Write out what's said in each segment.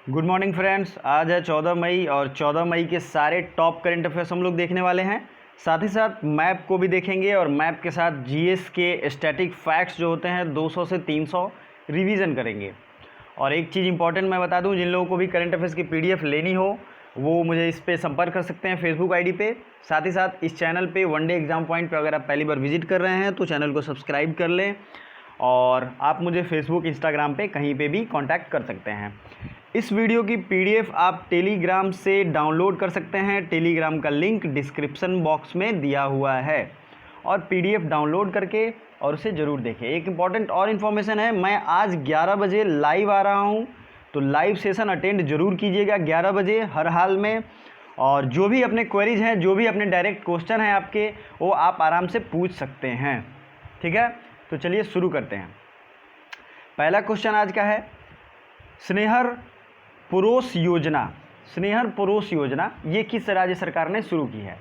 Good morning friends. आज है 14 मई और 14 मई के सारे टॉप करंट अफेयर्स हम लोग देखने वाले हैं। साथ ही साथ मैप को भी देखेंगे और मैप के साथ जीएस के स्टैटिक फैक्ट्स जो होते हैं 200 से 300 रिवीजन करेंगे। और एक चीज़ इंपॉर्टेंट मैं बता दूं, जिन लोगों को भी करंट अफेयर्स की पीडीएफ लेनी हो वो मुझे इस पे संपर्क कर सकते हैं फेसबुक आईडी पे। साथ ही साथ इस चैनल पे वनडे एग्जाम पॉइंट पे अगर आप पहली बार विजिट कर रहे हैं तो चैनल को सब्सक्राइब कर लें और आप मुझे फेसबुक इंस्टाग्राम पे कहीं पे भी कांटेक्ट कर सकते हैं। इस वीडियो की पीडीएफ आप टेलीग्राम से डाउनलोड कर सकते हैं। टेलीग्राम का लिंक डिस्क्रिप्शन बॉक्स में दिया हुआ है और पीडीएफ डाउनलोड करके और उसे ज़रूर देखें। एक इम्पॉर्टेंट और इन्फॉर्मेशन है, मैं आज 11 बजे लाइव आ रहा हूं, तो लाइव सेशन अटेंड जरूर कीजिएगा 11 बजे हर हाल में। और जो भी अपने क्वेरीज हैं, जो भी अपने डायरेक्ट क्वेश्चन हैं आपके, वो आप आराम से पूछ सकते हैं। ठीक है, तो चलिए शुरू करते हैं। पहला क्वेश्चन आज का है, स्नेहर पुरोष योजना। स्नेहर पुरोष योजना ये किस राज्य सरकार ने शुरू की है?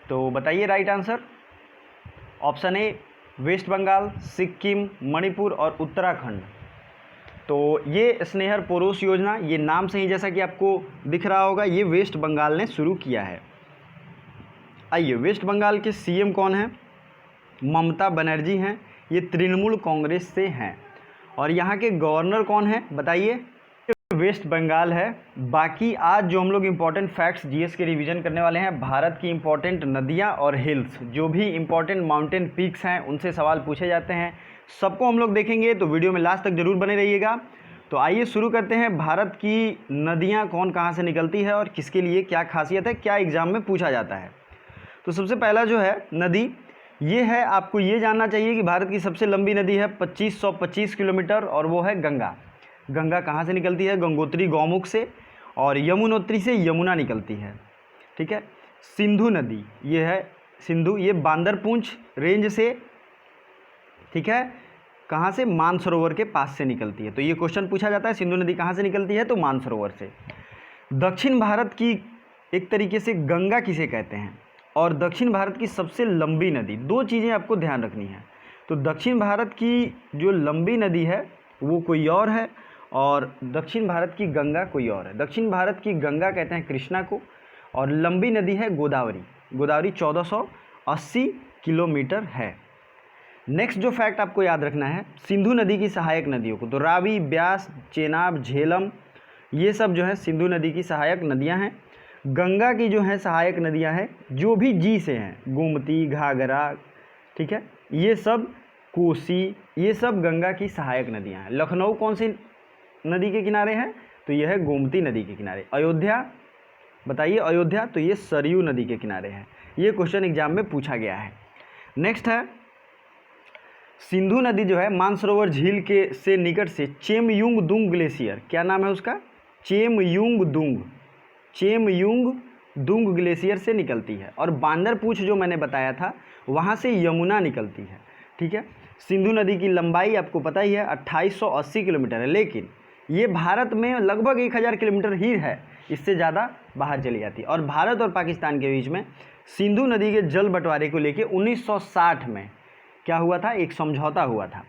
तो बताइए right answer. Option A West Bengal, Sikkim, Manipur और उत्तराखंड। तो ये स्नेहर पुरोष योजना, ये नाम से ही जैसा कि आपको दिख रहा होगा, ये वेस्ट बंगाल ने शुरू किया है। आइए, वेस्ट बंगाल के सीएम कौन है? ममता बनर्जी हैं। ये तृणमूल कांग्रेस से हैं। और यहाँ के गवर्नर कौन है बताइए? वेस्ट बंगाल है। बाकी आज जो हम लोग इम्पोर्टेंट फैक्ट्स जीएस के रिवीजन करने वाले हैं, भारत की इम्पोर्टेंट नदियाँ और हिल्स, जो भी इम्पोर्टेंट माउंटेन पीक्स हैं उनसे सवाल पूछे जाते हैं, सबको हम लोग देखेंगे। तो वीडियो में लास्ट तक जरूर बने रहिएगा। तो आइए शुरू करते हैं। भारत की नदियाँ कौन कहाँ से निकलती है और किसके लिए क्या खासियत है, क्या एग्जाम में पूछा जाता है। तो सबसे पहला जो है नदी, ये है, आपको ये जानना चाहिए कि भारत की सबसे लंबी नदी है 2525 किलोमीटर और वो है गंगा। गंगा कहाँ से निकलती है? गंगोत्री गौमुख से। और यमुनोत्री से यमुना निकलती है। ठीक है। सिंधु नदी, ये है सिंधु, ये बांदरपूंछ रेंज से, ठीक है, कहाँ से? मानसरोवर के पास से निकलती है। तो ये क्वेश्चन पूछा जाता है, सिंधु नदी कहाँ से निकलती है? तो मानसरोवर से। दक्षिण भारत की एक तरीके से गंगा किसे कहते हैं? और दक्षिण भारत की सबसे लंबी नदी, दो चीज़ें आपको ध्यान रखनी है। तो दक्षिण भारत की जो लंबी नदी है वो कोई और है और दक्षिण भारत की गंगा कोई और है। दक्षिण भारत की गंगा कहते हैं कृष्णा को और लंबी नदी है गोदावरी। गोदावरी 1480 किलोमीटर है। नेक्स्ट जो फैक्ट आपको याद रखना है, सिंधु नदी की सहायक नदियों को, तो रावी, ब्यास, चेनाब, झेलम, ये सब जो है सिंधु नदी की सहायक नदियाँ हैं। गंगा की जो है सहायक नदियाँ हैं जो भी जी से हैं, गोमती, घाघरा, ठीक है, ये सब, कोसी, ये सब गंगा की सहायक नदियाँ हैं। लखनऊ कौन सी नदी के किनारे है? तो यह है गोमती नदी के किनारे। अयोध्या बताइए, अयोध्या, तो ये सरयू नदी के किनारे है। ये क्वेश्चन एग्जाम में पूछा गया है। नेक्स्ट है, सिंधु नदी जो है मानसरोवर झील के से निकट से चेमयुंग दुंग ग्लेशियर, क्या नाम है उसका? चेमयुंग दुंग ग्लेशियर से निकलती है। और बांदरपूंछ जो मैंने बताया था वहाँ से यमुना निकलती है। ठीक है। सिंधु नदी की लंबाई आपको पता ही है 2880 किलोमीटर है, लेकिन ये भारत में लगभग 1000 किलोमीटर ही है, इससे ज़्यादा बाहर चली जाती है। और भारत और पाकिस्तान के बीच में सिंधु नदी के जल बंटवारे को लेके 1960 में क्या हुआ था? एक समझौता हुआ था।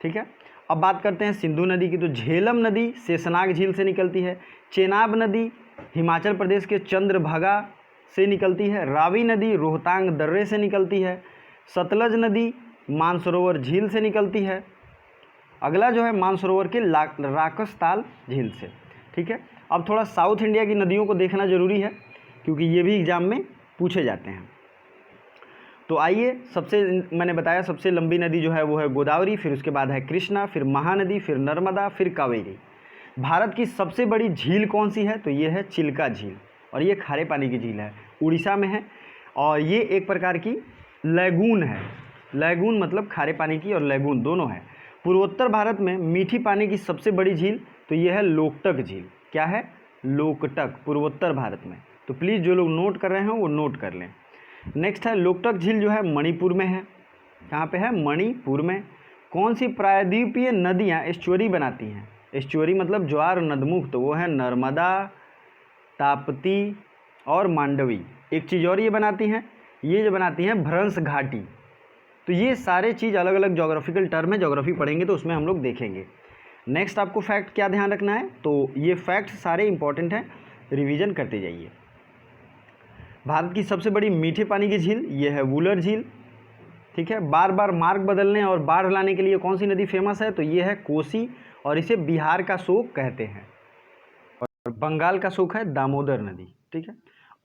ठीक है। अब बात करते हैं सिंधु नदी की। तो झेलम नदी शेषनाग झील से निकलती है। चेनाब नदी हिमाचल प्रदेश के चंद्रभागा से निकलती है। रावी नदी रोहतांग दर्रे से निकलती है। सतलज नदी मानसरोवर झील से निकलती है। अगला जो है मानसरोवर के राकसताल झील से। ठीक है। अब थोड़ा साउथ इंडिया की नदियों को देखना ज़रूरी है क्योंकि ये भी एग्जाम में पूछे जाते हैं। तो आइए, सबसे मैंने बताया सबसे लंबी नदी जो है वो है गोदावरी, फिर उसके बाद है कृष्णा, फिर महानदी, फिर नर्मदा, फिर कावेरी। भारत की सबसे बड़ी झील कौन सी है? तो ये है चिल्का झील और ये खारे पानी की झील है, उड़ीसा में है। और ये एक प्रकार की लैगून है। लैगून मतलब खारे पानी की और लैगून दोनों है। पूर्वोत्तर भारत में मीठी पानी की सबसे बड़ी झील तो ये है लोकटक झील। क्या है? लोकटक, पूर्वोत्तर भारत में। तो प्लीज़ जो लोग नोट कर रहे हैं वो नोट कर लें। नेक्स्ट है लोकटक झील जो है मणिपुर में है। कहाँ पे है? मणिपुर में। कौन सी प्रायद्वीपीय नदियाँ एस्चुअरी बनाती हैं? एस्चुअरी मतलब ज्वार नदमुख, तो वो है नर्मदा, ताप्ती और मांडवी। एक चीज़ और ये बनाती हैं, ये जो बनाती हैं भ्रंश घाटी। तो ये सारे चीज़ अलग अलग जोग्राफिकल टर्म है, जोग्राफी पढ़ेंगे तो उसमें हम लोग देखेंगे। नेक्स्ट आपको फैक्ट क्या ध्यान रखना है, तो ये फैक्ट सारे इंपॉर्टेंट हैं, रिवीजन करते जाइए। भारत की सबसे बड़ी मीठे पानी की झील ये है वुलर झील। ठीक है, बार बार मार्ग बदलने और बाढ़ लाने के लिए कौन सी नदी फेमस है, तो ये है कोसी, और इसे बिहार का शोक कहते हैं, और बंगाल का शोक है दामोदर नदी। ठीक है,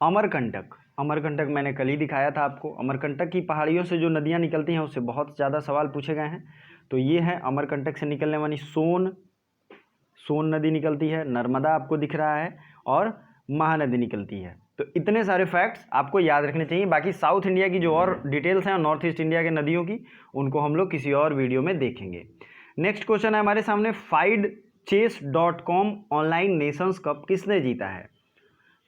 अमरकंटक, अमरकंटक मैंने कल ही दिखाया था आपको। अमरकंटक की पहाड़ियों से जो नदियाँ निकलती हैं उससे बहुत ज़्यादा सवाल पूछे गए हैं। तो ये है अमरकंटक से निकलने वाली सोन नदी निकलती है, नर्मदा आपको दिख रहा है, और महानदी निकलती है। तो इतने सारे फैक्ट्स आपको याद रखने चाहिए। बाकी साउथ इंडिया की जो और डिटेल्स हैं, नॉर्थ ईस्ट इंडिया के नदियों की, उनको हम लोग किसी और वीडियो में देखेंगे। नेक्स्ट क्वेश्चन है हमारे सामने, FIDECHESS.com ऑनलाइन नेशंस कप किसने जीता है।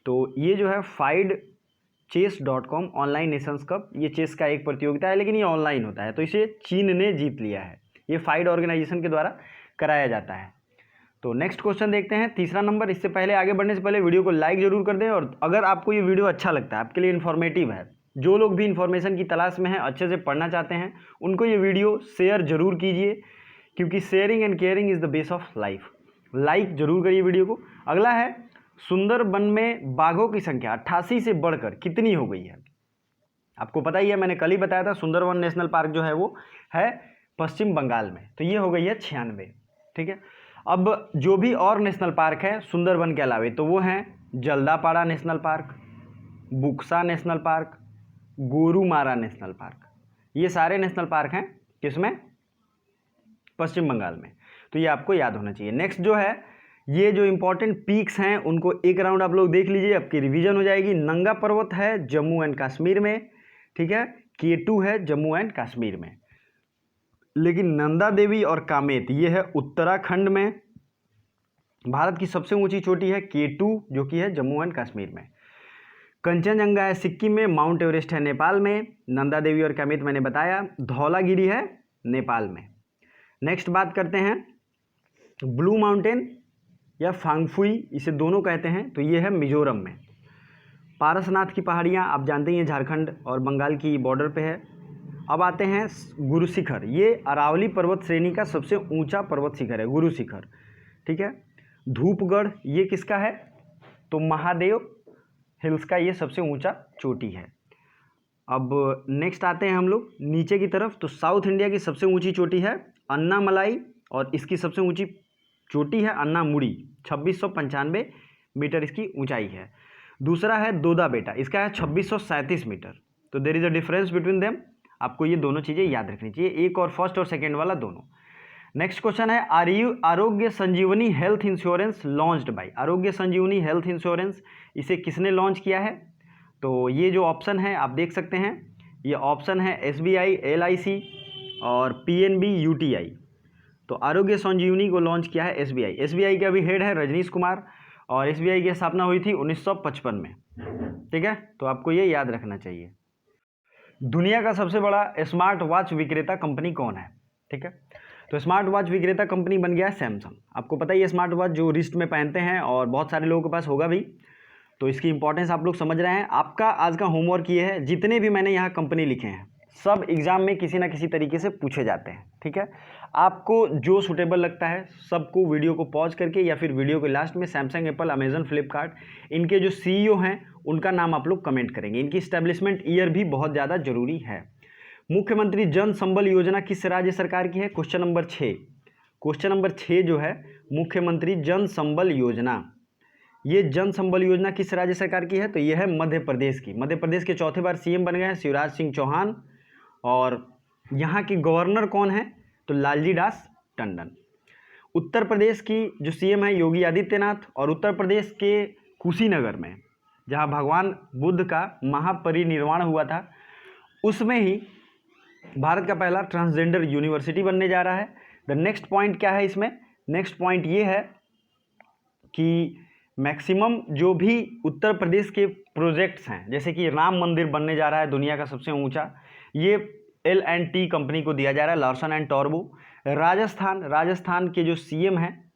तो ये जो है FIDECHESS.com ऑनलाइन नेशंस कप, ये चेस का एक प्रतियोगिता है, लेकिन ये ऑनलाइन होता है, तो इसे चीन ने जीत लिया है। ये FIDE ऑर्गेनाइजेशन के द्वारा कराया जाता है। तो नेक्स्ट क्वेश्चन देखते हैं, तीसरा नंबर। इससे पहले आगे बढ़ने से पहले वीडियो को लाइक जरूर कर दें, और अगर आपको ये वीडियो अच्छा लगता है, आपके लिए इन्फॉर्मेटिव है, जो लोग भी इन्फॉर्मेशन की तलाश में हैं, अच्छे से पढ़ना चाहते हैं, उनको ये वीडियो शेयर जरूर कीजिए, क्योंकि sharing and caring is the base of life. Like जरूर करिए वीडियो को। अगला है, सुंदरबन में बाघों की संख्या 88 से बढ़कर कितनी हो गई है। आपको पता ही है, मैंने कल ही बताया था, सुंदरबन नेशनल पार्क जो है वो है पश्चिम बंगाल में, तो ये हो गई है 96। ठीक है, अब जो भी और नेशनल पार्क है सुंदरबन के अलावे, तो वो हैं Jaldapara national park, Buxa national park, Gorumara national park. ये सारे नेशनल पार्क हैं किसमें, पश्चिम बंगाल में। तो ये आपको याद होना चाहिए। नेक्स्ट जो है, ये जो इंपॉर्टेंट पीक्स हैं उनको एक राउंड आप लोग देख लीजिए, आपकी रिवीजन हो जाएगी। नंगा पर्वत है जम्मू एंड कश्मीर में, ठीक है, K2 है जम्मू एंड कश्मीर में, लेकिन नंदा देवी और कामेत ये है उत्तराखंड में। भारत की सबसे ऊंची चोटी है K2 जो कि है जम्मू एंड कश्मीर में। कंचनजंगा है सिक्किम में, माउंट एवरेस्ट है नेपाल में, नंदा देवी और कामेत मैंने बताया, धौलागिरी है नेपाल में। नेक्स्ट बात करते हैं ब्लू माउंटेन या फांगफुई, इसे दोनों कहते हैं, तो ये है मिजोरम में। पारसनाथ की पहाड़ियाँ आप जानते ही हैं, झारखंड और बंगाल की बॉर्डर पे है। अब आते हैं गुरु शिखर, ये अरावली पर्वत श्रेणी का सबसे ऊंचा पर्वत शिखर है गुरु शिखर। ठीक है, धूपगढ़ ये किसका है, तो महादेव हिल्स का ये सबसे ऊंचा चोटी है। अब नेक्स्ट आते हैं हम लोग नीचे की तरफ, तो साउथ इंडिया की सबसे ऊंची चोटी है अन्नामलाई, और इसकी सबसे ऊंची चोटी है अन्नामुड़ी, 2695 मीटर इसकी ऊंचाई है। दूसरा है दोदा बेटा, इसका है 2637 मीटर। तो there is a difference between them, आपको ये दोनों चीज़ें याद रखनी चाहिए, एक और फर्स्ट और सेकेंड वाला दोनों। नेक्स्ट क्वेश्चन है, आरोग्य संजीवनी हेल्थ इंश्योरेंस लॉन्च्ड बाय, आरोग्य संजीवनी हेल्थ इंश्योरेंस इसे किसने लॉन्च किया है। तो ये जो ऑप्शन है आप देख सकते हैं, ये ऑप्शन है SBI, LIC और PNB UTI। तो आरोग्य संजीवनी को लॉन्च किया है SBI। SBI के अभी हेड है रजनीश कुमार, और SBI की स्थापना हुई थी 1955 में। ठीक है, तो आपको ये याद रखना चाहिए। दुनिया का सबसे बड़ा स्मार्ट वॉच विक्रेता कंपनी कौन है। ठीक है, तो स्मार्ट वॉच विक्रेता कंपनी बन गया है सैमसंग। आपको पता ही है स्मार्ट वॉच जो रिस्ट में पहनते हैं, और बहुत सारे लोगों के पास होगा भी, तो इसकी इंपॉर्टेंस आप लोग समझ रहे हैं। आपका आज का होमवर्क ये है, जितने भी मैंने यहाँ कंपनी लिखे हैं सब एग्जाम में किसी ना किसी तरीके से पूछे जाते हैं। ठीक है, आपको जो सूटेबल लगता है सबको वीडियो को पॉज करके, या फिर वीडियो के लास्ट में सैमसंग, एप्पल, अमेजन, फ्लिपकार्ट, इनके जो CEO हैं उनका नाम आप लोग कमेंट करेंगे। इनकी इस्टेब्लिशमेंट ईयर भी बहुत ज़्यादा जरूरी है। मुख्यमंत्री जन संबल योजना किस राज्य सरकार की है, क्वेश्चन नंबर 6। क्वेश्चन नंबर 6 जो है, मुख्यमंत्री जन संबल योजना, ये जन संबल योजना किस राज्य सरकार की है, तो ये है मध्य प्रदेश की। मध्य प्रदेश के चौथे बार CM बन गए हैं शिवराज सिंह चौहान, और यहाँ की गवर्नर कौन है, तो लालजी दास टंडन। उत्तर प्रदेश की जो CM है योगी आदित्यनाथ, और उत्तर प्रदेश के कुशीनगर में जहाँ भगवान बुद्ध का महापरिनिर्वाण हुआ था, उसमें ही भारत का पहला ट्रांसजेंडर यूनिवर्सिटी बनने जा रहा है। द नेक्स्ट पॉइंट क्या है इसमें, नेक्स्ट पॉइंट ये है कि मैक्सिमम जो भी उत्तर प्रदेश के प्रोजेक्ट्स हैं, जैसे कि राम मंदिर बनने जा रहा है दुनिया का सबसे ऊंचा, ये L&T कंपनी को दिया जा रहा है, लार्सन एंड टॉर्बो। राजस्थान के जो CM हैं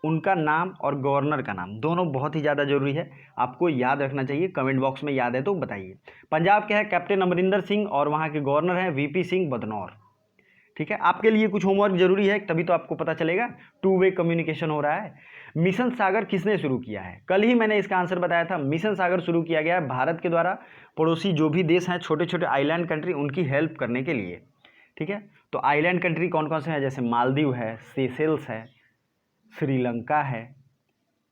उनका नाम और गवर्नर का नाम दोनों बहुत ही ज़्यादा जरूरी है, आपको याद रखना चाहिए। कमेंट बॉक्स में याद है तो बताइए। पंजाब के है कैप्टन अमरिंदर सिंह, और वहाँ के गवर्नर हैं VP सिंह बदनौर। ठीक है, आपके लिए कुछ होमवर्क जरूरी है, तभी तो आपको पता चलेगा। टू वे कम्युनिकेशन हो रहा है। मिशन सागर किसने शुरू किया है? कल ही मैंने इसका आंसर बताया था। मिशन सागर शुरू किया गया है भारत के द्वारा पड़ोसी जो भी देश हैं, छोटे छोटे आइलैंड कंट्री, उनकी हेल्प करने के लिए। ठीक है, तो आइलैंड कंट्री कौन कौन से हैं? जैसे मालदीव है, सेशेल्स है, श्रीलंका है,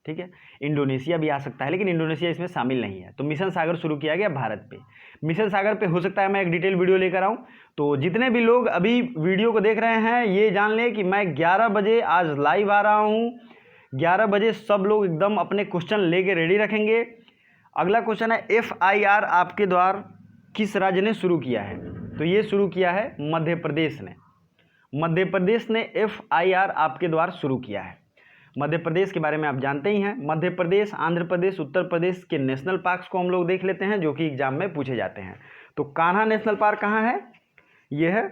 ठीक है, इंडोनेशिया भी आ सकता है, लेकिन इंडोनेशिया इसमें शामिल नहीं है। तो मिशन सागर शुरू किया गया भारत पे। मिशन सागर पे हो सकता है मैं एक डिटेल वीडियो लेकर आऊँ। तो जितने भी लोग अभी वीडियो को देख रहे हैं, ये जान लें कि मैं 11 बजे आज लाइव आ रहा हूँ। 11 बजे सब लोग एकदम अपने क्वेश्चन लेके रेडी रखेंगे। अगला क्वेश्चन है, FIR आपके द्वारा किस राज्य ने शुरू किया है? तो ये शुरू किया है मध्य प्रदेश ने। मध्य प्रदेश ने FIR आपके द्वारा शुरू किया है। मध्य प्रदेश के बारे में आप जानते ही हैं। मध्य प्रदेश, आंध्र प्रदेश, उत्तर प्रदेश के नेशनल पार्क्स को हम लोग देख लेते हैं, जो कि एग्जाम में पूछे जाते हैं। तो कान्हा नेशनल पार्क कहाँ है? ये है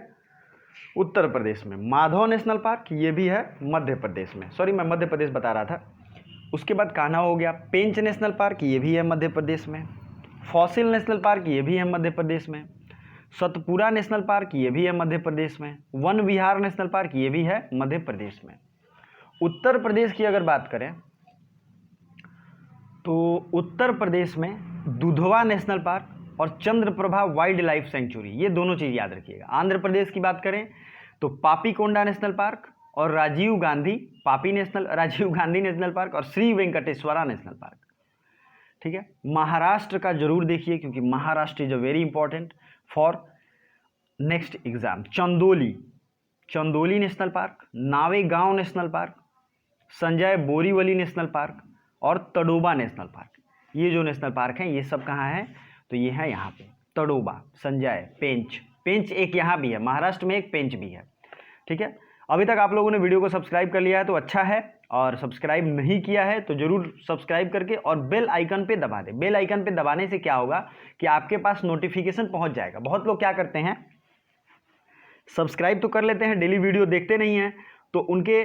उत्तर प्रदेश में। माधव नेशनल पार्क ये भी है मध्य प्रदेश में। सॉरी, मैं मध्य प्रदेश बता रहा था। उसके बाद कान्हा हो गया। पेंच नेशनल पार्क ये भी है मध्य प्रदेश में। फॉसिल नेशनल पार्क ये भी है मध्य प्रदेश में। सतपुरा नेशनल पार्क ये भी है मध्य प्रदेश में। वन विहार नेशनल पार्क ये भी है मध्य प्रदेश में। उत्तर प्रदेश की अगर बात करें तो उत्तर प्रदेश में दुधवा नेशनल पार्क और चंद्रप्रभा वाइल्ड लाइफ सेंचुरी, ये दोनों चीज़ याद रखिएगा। आंध्र प्रदेश की बात करें तो पापीकोंडा नेशनल पार्क और राजीव गांधी नेशनल पार्क और श्री वेंकटेश्वरा नेशनल पार्क। ठीक है, महाराष्ट्र का जरूर देखिए, क्योंकि Maharashtra is a very important for next exam. Chandoli national park, Navegaon national park, Sanjay Borivali national park और तडोबा नेशनल पार्क। ये जो नेशनल पार्क हैं ये सब कहाँ हैं? तो ये है यहाँ पे तडोबा, संजय, पेंच एक यहाँ भी है, महाराष्ट्र में एक पेंच भी है। ठीक है, अभी तक आप लोगों ने वीडियो को सब्सक्राइब कर लिया है तो अच्छा है, और सब्सक्राइब नहीं किया है तो जरूर सब्सक्राइब करके और बेल आइकन पे दबा दें। बेल आइकन पे दबाने से क्या होगा कि आपके पास नोटिफिकेशन पहुँच जाएगा। बहुत लोग क्या करते हैं, सब्सक्राइब तो कर लेते हैं, डेली वीडियो देखते नहीं हैं, तो उनके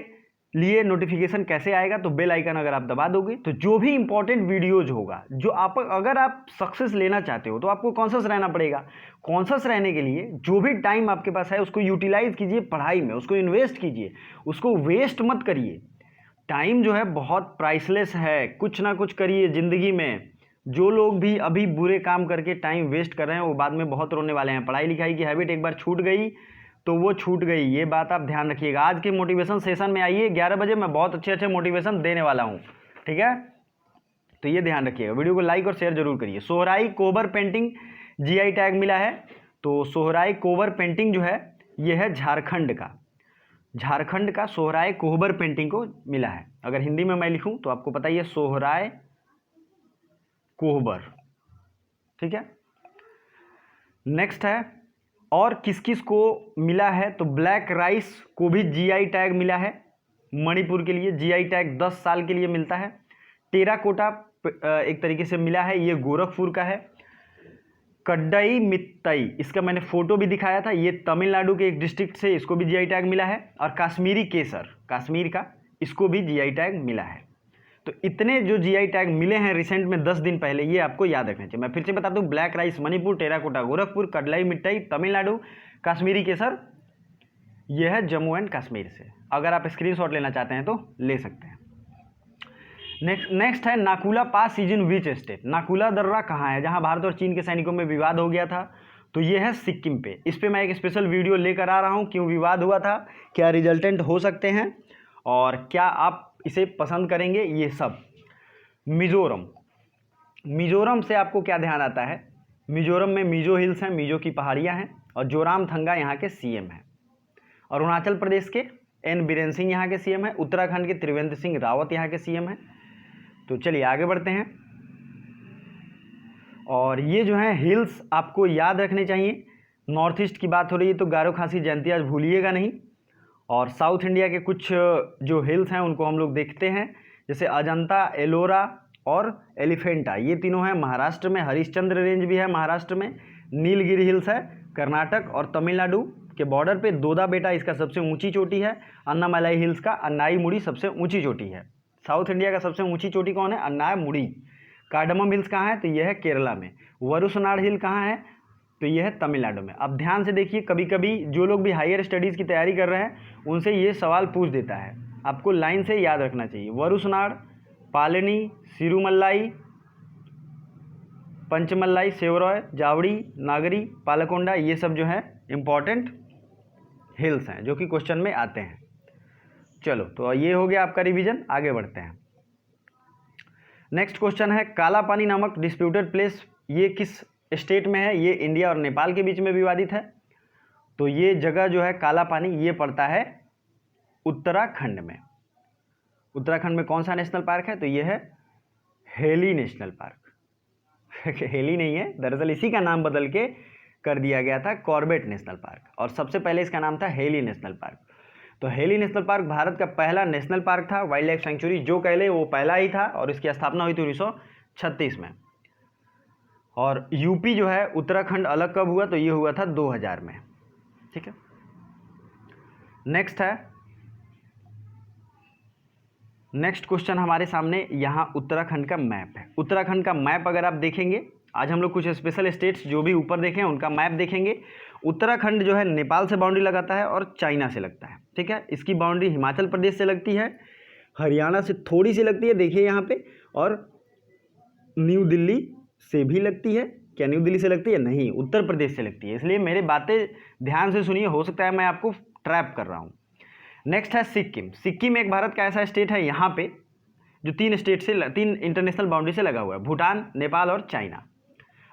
लिए नोटिफिकेशन कैसे आएगा? तो बेल आइकन अगर आप दबा दोगे तो जो भी इंपॉर्टेंट वीडियोज होगा, जो आप अगर आप सक्सेस लेना चाहते हो तो आपको कॉन्शियस रहना पड़ेगा। कॉन्शियस रहने के लिए जो भी टाइम आपके पास है उसको यूटिलाइज कीजिए पढ़ाई में, उसको इन्वेस्ट कीजिए, उसको वेस्ट मत करिए। टाइम जो है बहुत प्राइसलेस है, कुछ ना कुछ करिए ज़िंदगी में। जो लोग भी अभी बुरे काम करके टाइम वेस्ट कर रहे हैं वो बाद में बहुत रोने वाले हैं। पढ़ाई लिखाई की हैबिट एक बार छूट गई तो वो छूट गई, ये बात आप ध्यान रखिएगा। आज के मोटिवेशन सेशन में आइए 11 बजे, मैं बहुत अच्छे मोटिवेशन देने वाला हूँ। ठीक है, तो ये ध्यान रखिएगा। वीडियो को लाइक और शेयर जरूर करिए। सोहराई कोबर पेंटिंग GI टैग मिला है। तो सोहराई कोबर पेंटिंग जो है ये है झारखंड का सोहराय कोहबर पेंटिंग को मिला है। अगर हिंदी में मैं लिखूं तो आपको पता ही है, सोहराय कोहबर। ठीक है, नेक्स्ट है, और किस किस को मिला है? तो ब्लैक राइस को भी GI टैग मिला है। मणिपुर के लिए GI टैग 10 साल के लिए मिलता है। टेराकोटा एक तरीके से मिला है, ये गोरखपुर का है। कड्डई मित्तई, इसका मैंने फोटो भी दिखाया था, ये तमिलनाडु के एक डिस्ट्रिक्ट से, इसको भी GI टैग मिला है। और काश्मीरी केसर, कश्मीर का, इसको भी GI टैग मिला है। तो इतने जो GI टैग मिले हैं रिसेंट में 10 दिन पहले, ये आपको याद रखना चाहिए। मैं फिर से बता दूं, black rice Manipur, terracotta Gorakhpur, kadalai mittai Tamil Nadu, Kashmiri केसर ये है जम्मू एंड कश्मीर से। अगर आप स्क्रीनशॉट लेना चाहते हैं तो ले सकते हैं। नेक्स्ट है, Nakula pass is in which state? Nakula दर्रा कहाँ है, जहाँ भारत और चीन के सैनिकों में विवाद हो गया था? तो ये है सिक्किम पे। इस पे मैं एक स्पेशल वीडियो लेकर आ रहा हूँ, क्यों विवाद हुआ था, क्या रिजल्टेंट हो सकते हैं और क्या आप इसे पसंद करेंगे, ये सब। मिजोरम से आपको क्या ध्यान आता है? मिजोरम में मिजो हिल्स हैं, मिजो की पहाड़ियाँ हैं, और जोराम थंगा यहाँ के CM हैं। और अरुणाचल प्रदेश के N बीरेन सिंह यहाँ के CM हैं। उत्तराखंड के त्रिवेंद्र सिंह रावत यहाँ के CM हैं। तो चलिए आगे बढ़ते हैं। और ये जो है हिल्स आपको याद रखने चाहिए। नॉर्थ ईस्ट की बात हो रही है तो गारो खासी जयंती आज भूलिएगा नहीं। और साउथ इंडिया के कुछ जो हिल्स हैं उनको हम लोग देखते हैं, जैसे अजंता, एलोरा और एलिफेंटा, ये तीनों हैं महाराष्ट्र में। हरिश्चंद्र रेंज भी है महाराष्ट्र में। नीलगिरी हिल्स है कर्नाटक और तमिलनाडु के बॉर्डर पे। दोदा बेटा इसका सबसे ऊंची चोटी है। अन्नामलाई हिल्स का अन्नाईमुड़ी सबसे ऊंची चोटी है। साउथ इंडिया का सबसे ऊंची चोटी कौन है? अन्नाईमुड़ी। कार्डमम हिल्स कहाँ है? तो यह है केरला में। वरुसनाड हिल कहाँ है? तो ये है तमिलनाडु में। अब ध्यान से देखिए, कभी कभी जो लोग भी हायर स्टडीज़ की तैयारी कर रहे हैं उनसे ये सवाल पूछ देता है, आपको लाइन से याद रखना चाहिए। वरुसनाड, पालनी, सिरुमल्लाई, पंचमल्लाई, सेवरॉय, जावड़ी, नागरी, पालकोंडा, ये सब जो है इम्पॉर्टेंट हिल्स हैं जो कि क्वेश्चन में आते हैं। चलो, तो ये हो गया आपका रिवीजन, आगे बढ़ते हैं। नेक्स्ट क्वेश्चन है, काला पानी नामक डिस्प्यूटेड प्लेस ये किस स्टेट में है? ये इंडिया और नेपाल के बीच में विवादित है। तो ये जगह जो है काला पानी, ये पड़ता है उत्तराखंड में। उत्तराखंड में कौन सा नेशनल पार्क है? तो ये है हेली नेशनल पार्क। हेली नहीं है, दरअसल इसी का नाम बदल के कर दिया गया था कॉर्बेट नेशनल पार्क, और सबसे पहले इसका नाम था हेली नेशनल पार्क। तो हेली नेशनल पार्क भारत का पहला नेशनल पार्क था, वाइल्ड लाइफ सेंचुरी जो कह ले वो पहला ही था, और इसकी स्थापना हुई थी 1936 में। और यूपी जो है उत्तराखंड अलग कब हुआ? तो ये हुआ था 2000 में। ठीक है, नेक्स्ट है, नेक्स्ट क्वेश्चन हमारे सामने यहाँ उत्तराखंड का मैप है। उत्तराखंड का मैप अगर आप देखेंगे, आज हम लोग कुछ स्पेशल स्टेट्स जो भी ऊपर देखें उनका मैप देखेंगे। उत्तराखंड जो है नेपाल से बाउंड्री लगाता है और चाइना से लगता है। ठीक है, इसकी बाउंड्री हिमाचल प्रदेश से लगती है, हरियाणा से थोड़ी सी लगती है, देखिए यहाँ पे, और न्यू दिल्ली से भी लगती है। क्या न्यू दिल्ली से लगती है? नहीं, उत्तर प्रदेश से लगती है। इसलिए मेरे बातें ध्यान से सुनिए, हो सकता है मैं आपको ट्रैप कर रहा हूँ। नेक्स्ट है सिक्किम। सिक्किम एक भारत का ऐसा स्टेट है यहाँ पे जो 3 स्टेट से, 3 इंटरनेशनल बाउंड्री से लगा हुआ है, भूटान, नेपाल और चाइना।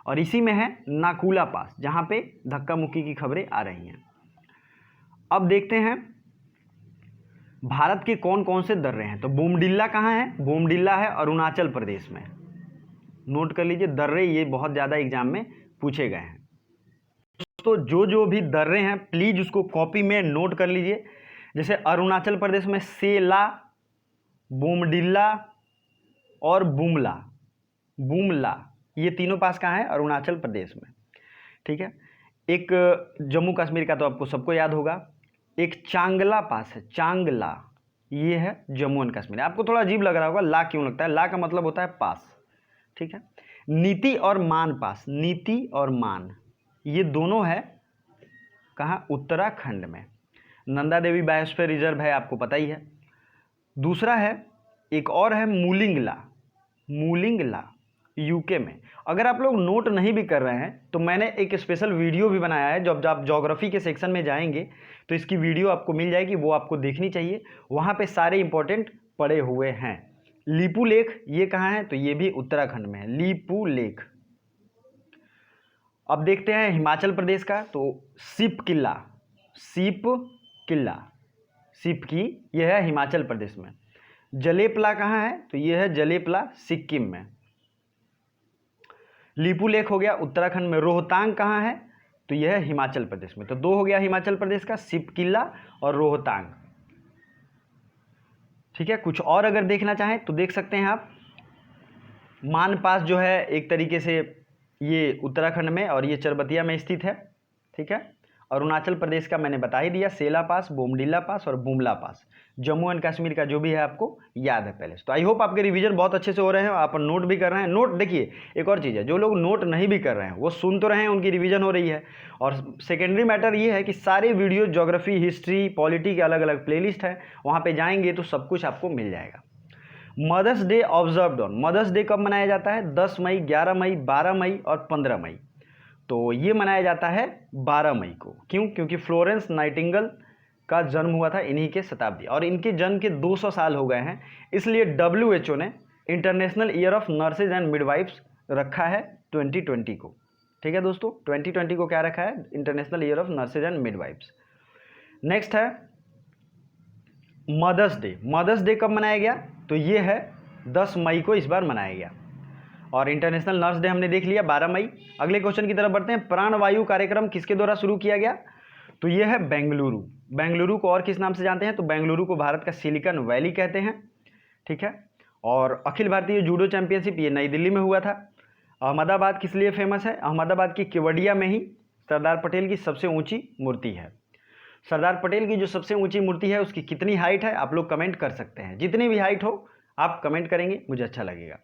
और इसी में है नाकुला पास, जहाँ पे धक्का मुक्की की खबरें आ रही हैं। अब देखते हैं भारत के कौन कौन से दर्रे हैं। तो बोमडिल्ला कहाँ है? बोमडिल्ला है अरुणाचल प्रदेश में। नोट कर लीजिए, दर्रे ये बहुत ज़्यादा एग्जाम में पूछे गए हैं। तो जो भी दर्रे हैं प्लीज़ उसको कॉपी में नोट कर लीजिए। जैसे अरुणाचल प्रदेश में सेला, बोमडिल्ला और बुमला, बुमला, ये तीनों पास कहाँ है? अरुणाचल प्रदेश में। ठीक है, एक जम्मू कश्मीर का तो आपको सबको याद होगा, एक चांगला पास है, चांगला, ये है जम्मू एंड कश्मीर। आपको थोड़ा अजीब लग रहा होगा, ला क्यों लगता है? ला का मतलब होता है पास। ठीक है, नीति और मान पास, नीति और मान, ये दोनों है कहाँ? उत्तराखंड में। नंदा देवी बायोस्फीयर रिजर्व है, आपको पता ही है। दूसरा है, एक और है मूलिंगला, मूलिंगला यूके में। अगर आप लोग नोट नहीं भी कर रहे हैं तो मैंने एक स्पेशल वीडियो भी बनाया है, जब आप ज्योग्राफी के सेक्शन में जाएंगे तो इसकी वीडियो आपको मिल जाएगी, वो आपको देखनी चाहिए। वहाँ पे सारे इंपॉर्टेंट पड़े हुए हैं। लीपू लेक ये कहाँ है? तो ये भी उत्तराखंड में है, लीपू लेक। अब देखते हैं हिमाचल प्रदेश का, तो सिप किला, सिप किला, सिप की, यह है हिमाचल प्रदेश में। जलेपला कहाँ है? तो यह है जलेपला सिक्किम में। लीपू लेक हो गया उत्तराखंड में। रोहतांग कहाँ है? तो यह है हिमाचल प्रदेश में। तो 2 हो गया हिमाचल प्रदेश का, सिप किला और रोहतांग। ठीक है, कुछ और अगर देखना चाहें तो देख सकते हैं आप। मान पास जो है एक तरीके से ये उत्तराखंड में और ये चरबतिया में स्थित है। ठीक है, अरुणाचल प्रदेश का मैंने बता ही दिया, सेला पास, बोमडिल्ला पास और बुमला पास। जम्मू एंड कश्मीर का जो भी है आपको याद है पहले से। तो आई होप आपके रिवीजन बहुत अच्छे से हो रहे हैं, आप नोट भी कर रहे हैं। नोट देखिए, एक और चीज़ है, जो लोग नोट नहीं भी कर रहे हैं वो सुन तो रहे हैं, उनकी रिवीजन हो रही है। और सेकेंडरी मैटर ये है कि सारे वीडियो ज्योग्राफी, हिस्ट्री, पॉलिटी के अलग अलग प्लेलिस्ट है, वहाँ पर जाएंगे तो सब कुछ आपको मिल जाएगा। Mother's day observed on, mother's day कब मनाया जाता है? 10 मई, 11 मई, 12 मई और 15 मई। तो ये मनाया जाता है 12 मई को। क्यों? क्योंकि फ्लोरेंस नाइटिंगेल का जन्म हुआ था इन्हीं के शताब्दी, और इनके जन्म के 200 साल हो गए हैं। इसलिए WHO ने international year of nurses and midwives रखा है 2020 को। ठीक है दोस्तों, 2020 को क्या रखा है? International year of nurses and midwives. Next है मदर्स डे। मदर्स डे कब मनाया गया? तो ये है 10 मई को इस बार मनाया गया। और इंटरनेशनल नर्स डे हमने देख लिया 12 मई। अगले क्वेश्चन की तरफ बढ़ते हैं। प्राणवायु कार्यक्रम किसके द्वारा शुरू किया गया? तो ये है बेंगलुरु। बेंगलुरु को और किस नाम से जानते हैं? तो बेंगलुरु को भारत का सिलिकॉन वैली कहते हैं। ठीक है, और अखिल भारतीय जूडो चैंपियनशिप ये नई दिल्ली में हुआ था। अहमदाबाद किस लिए फेमस है? अहमदाबाद की केवड़िया में ही सरदार पटेल की सबसे ऊँची मूर्ति है। सरदार पटेल की जो सबसे ऊँची मूर्ति है उसकी कितनी हाइट है? आप लोग कमेंट कर सकते हैं, जितनी भी हाइट हो आप कमेंट करेंगे, मुझे अच्छा लगेगा।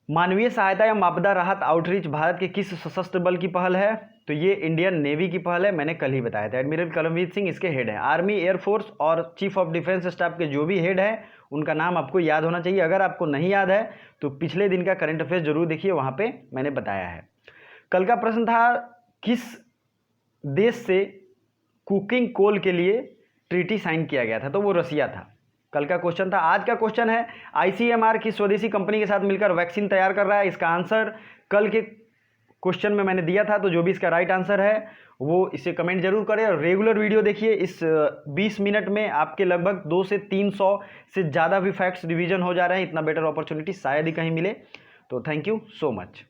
मानवीय सहायता या आपदा राहत आउटरीच भारत के किस सशस्त्र बल की पहल है? तो ये इंडियन नेवी की पहल है, मैंने कल ही बताया था। एडमिरल करमवीर सिंह इसके हेड है। आर्मी, एयरफोर्स और चीफ ऑफ डिफेंस स्टाफ के जो भी हेड है उनका नाम आपको याद होना चाहिए। अगर आपको नहीं याद है तो पिछले दिन का करंट अफेयर्स जरूर देखिए, वहाँ पे मैंने बताया है। कल का प्रश्न था किस देश से कुकिंग कोल के लिए ट्रीटी साइन किया गया था? तो वो रसिया था। कल का क्वेश्चन था। आज का क्वेश्चन है आईसीएमआर की स्वदेशी कंपनी के साथ मिलकर वैक्सीन तैयार कर रहा है। इसका आंसर कल के क्वेश्चन में मैंने दिया था, तो जो भी इसका राइट आंसर है वो इसे कमेंट जरूर करें और रेगुलर वीडियो देखिए। इस 20 मिनट में आपके लगभग 200 से 300 से ज़्यादा भी फैक्ट्स रिवीजन हो जा रहे हैं। इतना बेटर अपॉर्चुनिटी शायद ही कहीं मिले। तो थैंक यू सो मच।